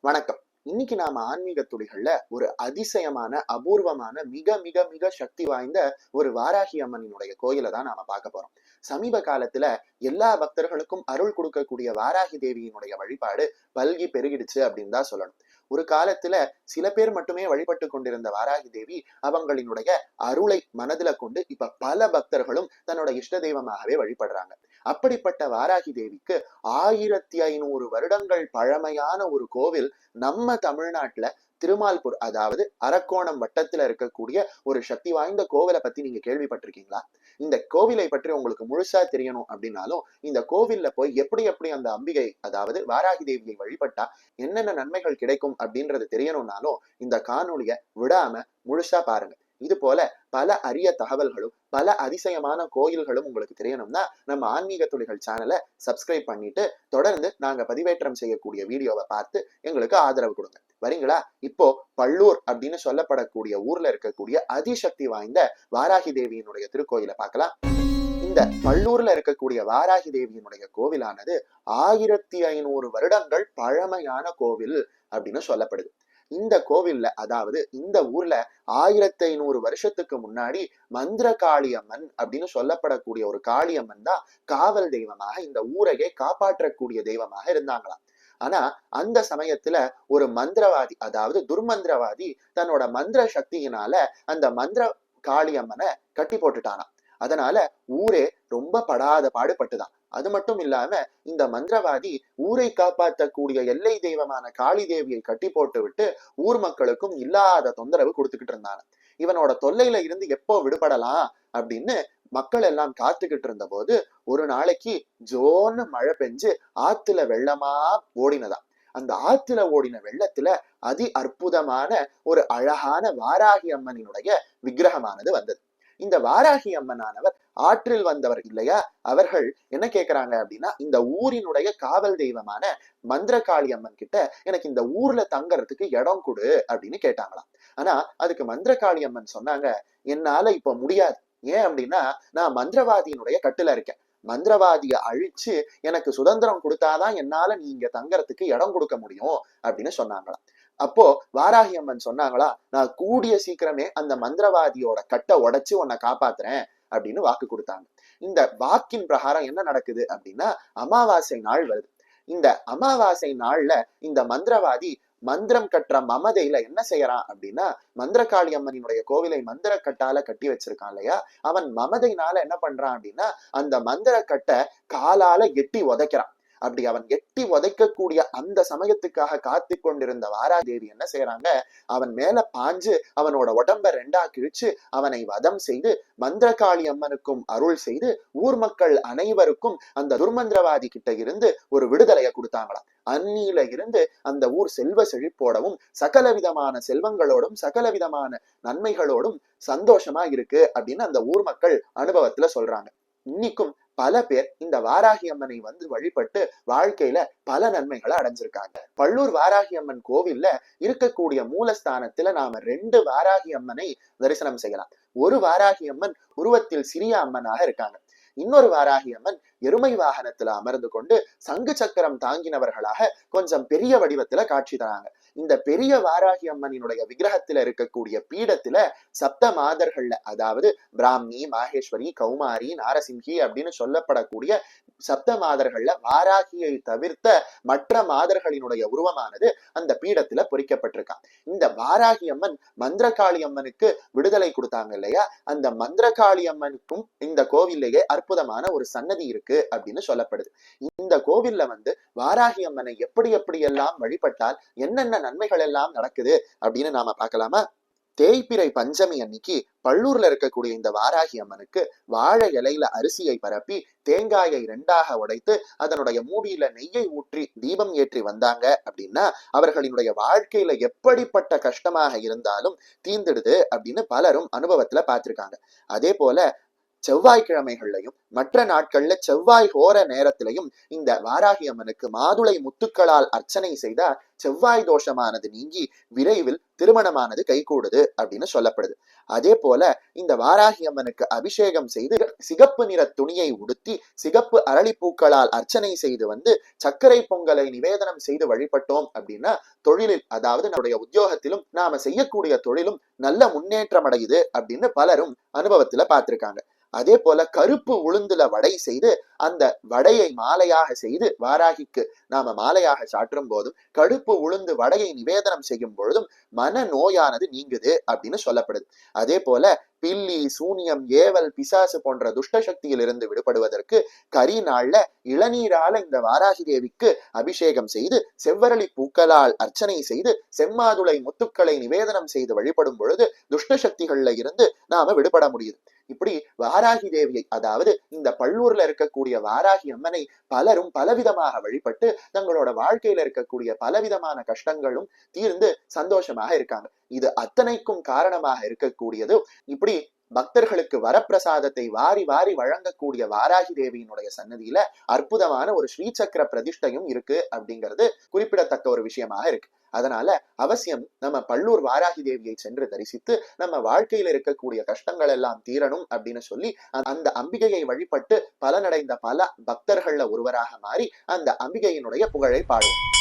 வணக்கம். இன்னைக்கு நாம ஆன்மீக துளிகள்ல ஒரு அதிசயமான, அபூர்வமான, மிக மிக மிக சக்தி வாய்ந்த ஒரு வாராகி அம்மனினுடைய கோயிலை தான் நாம பார்க்க போறோம். சமீப காலத்துல எல்லா பக்தர்களுக்கும் அருள் கொடுக்கக்கூடிய வாராகி தேவியினுடைய வழிபாடு பல்கி பெருகிடுச்சு அப்படின்னு தான் சொல்லணும். ஒரு காலத்துல சில பேர் மட்டுமே வழிபட்டு கொண்டிருந்த வாராகி தேவி அவங்களினுடைய அருளை மனதுல கொண்டு இப்ப பல பக்தர்களும் தன்னோட இஷ்ட தெய்வமாகவே வழிபடுறாங்க. அப்படிப்பட்ட வாராகி தேவிக்கு 1500 வருடங்கள் பழமையான ஒரு கோவில் நம்ம தமிழ்நாட்டுல திருமால்பூர், அதாவது அரக்கோணம் வட்டத்துல இருக்கக்கூடிய ஒரு சக்தி வாய்ந்த கோவிலை பத்தி நீங்க கேள்விப்பட்டிருக்கீங்களா? இந்த கோவிலை பற்றி உங்களுக்கு முழுசா தெரியணும் அப்படின்னாலும் இந்த கோவில்ல போய் எப்படி எப்படி அந்த அம்பிகை, அதாவது வாராகி தேவியை வழிபட்டா என்னென்ன நன்மைகள் கிடைக்கும் அப்படின்றது தெரியணும்னாலும் இந்த காணொலியை விடாம முழுசா பாருங்க. இது போல பல அரிய தகவல்களும் பல அதிசயமான கோயில்களும் உங்களுக்கு தெரியணும்னா நம்ம ஆன்மீக துளிகள் சேனலை சப்ஸ்கிரைப் பண்ணிட்டு தொடர்ந்து நாங்க பதிவேற்றம் செய்யக்கூடிய வீடியோவை பார்த்து எங்களுக்கு ஆதரவு கொடுங்க. வரீங்களா? இப்போ பள்ளூர் அப்படின்னு சொல்லப்படக்கூடிய ஊர்ல இருக்கக்கூடிய அதிசக்தி வாய்ந்த வாராகி தேவியினுடைய திருக்கோயிலை பார்க்கலாம். இந்த பள்ளூர்ல இருக்கக்கூடிய வாராகி தேவியினுடைய கோவிலானது 1500 வருடங்கள் பழமையான கோவில் அப்படின்னு சொல்லப்படுது. இந்த கோவில்ல, அதாவது இந்த ஊர்ல 1500 வருஷத்துக்கு முன்னாடி மந்திர காளியம்மன் அப்படின்னு சொல்லப்படக்கூடிய ஒரு காளியம்மன் தான் காவல் தெய்வமாக இந்த ஊரையே காப்பாற்றக்கூடிய தெய்வமாக இருந்தாங்களாம். ஆனா அந்த சமயத்துல ஒரு மந்திரவாதி, அதாவது துர்மந்திரவாதி தன்னோட மந்திர சக்தியினால அந்த மந்திர காளியம்மனை கட்டி போட்டுட்டானாம். அதனால ஊரே ரொம்ப படாத பாடுபட்டுதான். அது மட்டும் இல்லாம இந்த மந்திரவாதி ஊரை காப்பாற்றக்கூடிய எல்லை தெய்வமான காளி தேவியை கட்டி போட்டு விட்டு ஊர் மக்களுக்கும் இல்லாத தொந்தரவு கொடுத்துக்கிட்டு இருந்தாங்க. இவனோட தொல்லையில இருந்து எப்போ விடுபடலாம் அப்படின்னு மக்கள் எல்லாம் காத்துக்கிட்டு இருந்த போது ஒரு நாளைக்கு ஜோன்னு மழை பெஞ்சு ஆத்துல வெள்ளமா ஓடினதா. அந்த ஆத்துல ஓடின வெள்ளத்துல அதி அற்புதமான ஒரு அழகான வாராகி அம்மனினுடைய விக்கிரகமானது வந்தது. இந்த வாராகி அம்மனானவர் ஆற்றில் வந்தவர் இல்லையா? அவர்கள் என்ன கேட்கிறாங்க அப்படின்னா, இந்த ஊரினுடைய காவல் தெய்வமான மந்திரகாளி அம்மன் கிட்ட எனக்கு இந்த ஊர்ல தங்கறதுக்கு இடம் கொடு அப்படின்னு கேட்டாங்களாம். ஆனா அதுக்கு மந்திரகாளி அம்மன் சொன்னாங்க, என்னால இப்ப முடியாது. ஏன் அப்படின்னா நான் மந்திரவாதியினுடைய கட்டுல இருக்கேன். மந்திரவாதியை அழிச்சு எனக்கு சுதந்திரம் கொடுத்தாதான் என்னால நீங்க தங்கறதுக்கு இடம் கொடுக்க முடியும் அப்படின்னு சொன்னாங்களாம். அப்போ வாராகி அம்மன் சொன்னாங்களா, நான் கூடிய சீக்கிரமே அந்த மந்திரவாதியோட கட்டை உடைச்சு உன்னை காப்பாத்துறேன் அப்படின்னு வாக்கு கொடுத்தாங்க. இந்த வாக்கின் பிரகாரம் என்ன நடக்குது அப்படின்னா, அமாவாசை நாள் வருது. இந்த அமாவாசை நாள்ல இந்த மந்திரவாதி மந்திரம் கட்டுற மமதையில என்ன செய்யறான் அப்படின்னா, மந்திரகாளி அம்மனினுடைய கோவிலை மந்திர கட்டால கட்டி வச்சிருக்கான் இல்லையா, அவன் மமதையினால என்ன பண்றான் அப்படின்னா அந்த மந்திர கட்டை காலால எட்டி உதைக்கிறான். அப்படி அவன் எட்டி உதைக்கக்கூடிய அந்த சமயத்துக்காக காத்து கொண்டிருந்த வாராகி தேவி என்ன செய்யறாங்க, அவன் மேல பாஞ்சு அவனோட உடம்ப ரெண்டா கிழிச்சு அவனை வதம் செய்து மந்திரகாளி அம்மனுக்கும் அருள் செய்து ஊர் மக்கள் அனைவருக்கும் அந்த துர்மந்திரவாதி கிட்ட இருந்து ஒரு விடுதலையை கொடுத்தாங்களாம். அந்நியில இருந்து அந்த ஊர் செல்வ செழிப்போடவும் சகல விதமான செல்வங்களோடும் சகல விதமான நன்மைகளோடும் சந்தோஷமா இருக்கு அப்படின்னு அந்த ஊர் மக்கள் அனுபவத்துல சொல்றாங்க. இன்னைக்கும் பல பேர் இந்த வாராகி அம்மனை வந்து வழிபட்டு வாழ்க்கையில பல நன்மைகளை அடைஞ்சிருக்காங்க. பள்ளூர் வாராகி அம்மன் கோவில்ல இருக்கக்கூடிய மூலஸ்தானத்துல நாம 2 வாராகி அம்மனை தரிசனம் செய்யலாம். ஒரு வாராகி அம்மன் உருவத்தில் சிறிய அம்மனாக இருக்காங்க. இன்னொரு வாராகி அம்மன் எருமை வாகனத்துல அமர்ந்து கொண்டு சங்கு சக்கரம் தாங்கினவர்களாக கொஞ்சம் பெரிய வடிவத்துல காட்சி தராங்க. இந்த பெரிய வாராகி அம்மனினுடைய விக்கிரகத்துல இருக்கக்கூடிய பீடத்துல சப்த மாதர்கள்ல, அதாவது பிராமி, மாகேஸ்வரி, கௌமாரி, நாரசிங்கி அப்படின்னு சொல்லப்படக்கூடிய சப்த மாதர்கள்ல வாராகியை தவிர்த்த மற்ற மாதர்களினுடைய உருவமானது அந்த பீடத்துல பொறிக்கப்பட்டிருக்கான். இந்த வாராகி அம்மன் மந்திரகாளி அம்மனுக்கு விடுதலை கொடுத்தாங்க இல்லையா, அந்த மந்திரகாளி அம்மனுக்கும் இந்த கோவிலேயே அற்புதமான ஒரு சன்னதி இருக்கு அப்படின்னு சொல்லப்படுது. இந்த கோவில்ல வந்து வாராகி அம்மனை எப்படி எப்படி எல்லாம் வழிபட்டால் என்னென்ன நன்மைகள் எல்லாம் நடக்குது அப்படின்னு நாம பார்க்கலாமா? தேய்பிறை பஞ்சமி அன்னைக்கு பள்ளூர்ல இருக்கக்கூடிய இந்த வாராகி அம்மனுக்கு வாழை இலையில அரிசியை பரப்பி தேங்காயை 2ஆக உடைத்து அதனுடைய மூடியில நெய்யை ஊற்றி தீபம் ஏற்றி வந்தாங்க அப்படின்னா அவர்களினுடைய வாழ்க்கையில எப்படிப்பட்ட கஷ்டமாக இருந்தாலும் தீர்ந்துடுது அப்படின்னு பலரும் அனுபவத்துல பார்த்திருக்காங்க. அதே போல செவ்வாய்க்கிழமைகள்லையும் மற்ற நாட்கள்ல செவ்வாய் ஹோர நேரத்திலையும் இந்த வாராகி அம்மனுக்கு மாதுளை முத்துக்களால் அர்ச்சனை செய்தா செவ்வாய் தோஷமானது நீங்கி விரைவில் திருமணமானது கைகூடுது அப்படின்னு சொல்லப்படுது. அதே போல இந்த வாராகி அம்மனுக்கு அபிஷேகம் செய்து சிகப்பு நிற துணியை உடுத்தி சிகப்பு அரளிப்பூக்களால் அர்ச்சனை செய்து வந்து சர்க்கரை பொங்கலை நிவேதனம் செய்து வழிபட்டோம் அப்படின்னா தொழிலில், அதாவது நம்முடைய உத்தியோகத்திலும் நாம செய்யக்கூடிய தொழிலும் நல்ல முன்னேற்றம் அடையுது அப்படின்னு பலரும் அனுபவத்துல பார்த்திருக்காங்க. அதே போல கருப்பு உளுந்துல வடை செய்து அந்த வடையை மாலையாக செய்து வாராகிக்கு நாம மாலையாக சாற்றும் போதும் கருப்பு உளுந்து வடையை நிவேதனம் செய்யும் பொழுதும் மன நோயானது நீங்குது அப்படின்னு சொல்லப்படுது. அதே போல பில்லி, சூனியம், ஏவல், பிசாசு போன்ற துஷ்ட சக்தியில் இருந்து விடுபடுவதற்கு கரி நாள்ல இளநீரால இந்த வாராகி தேவிக்கு அபிஷேகம் செய்து செவ்வரளி பூக்களால் அர்ச்சனை செய்து செம்மாதுளை முத்துக்களை நிவேதனம் செய்து வழிபடும் பொழுது துஷ்ட சக்திகள்ல இருந்து நாம விடுபட முடியுது. இப்படி வாராகி தேவியை, அதாவது இந்த பள்ளூர்ல இருக்கக்கூடிய வாராகி அம்மனை பலரும் பலவிதமாக வழிபட்டு தங்களோட வாழ்க்கையில இருக்கக்கூடிய பலவிதமான கஷ்டங்களும் தீர்ந்து சந்தோஷமாக இருக்காங்க. இது அத்தனைக்கும் காரணமாக இருக்கக்கூடியது இப்படி பக்தர்களுக்கு வரப்பிரசாதத்தை வாரி வாரி வழங்கக்கூடிய வாராகி தேவியினுடைய சன்னதியில அற்புதமான ஒரு ஸ்ரீசக்கர பிரதிஷ்டையும் இருக்கு அப்படிங்கிறது குறிப்பிடத்தக்க ஒரு விஷயமாக இருக்கு. அதனால அவசியம் நம்ம பள்ளூர் வாராகி தேவியை சென்று தரிசித்து நம்ம வாழ்க்கையில இருக்கக்கூடிய கஷ்டங்கள் எல்லாம் தீரணும் அப்படின்னு சொல்லி அந்த அம்பிகையை வழிபட்டு பலனடைந்த பல பக்தர்கள்ல ஒருவராக மாறி அந்த அம்பிகையினுடைய புகழை பாடுவோம்.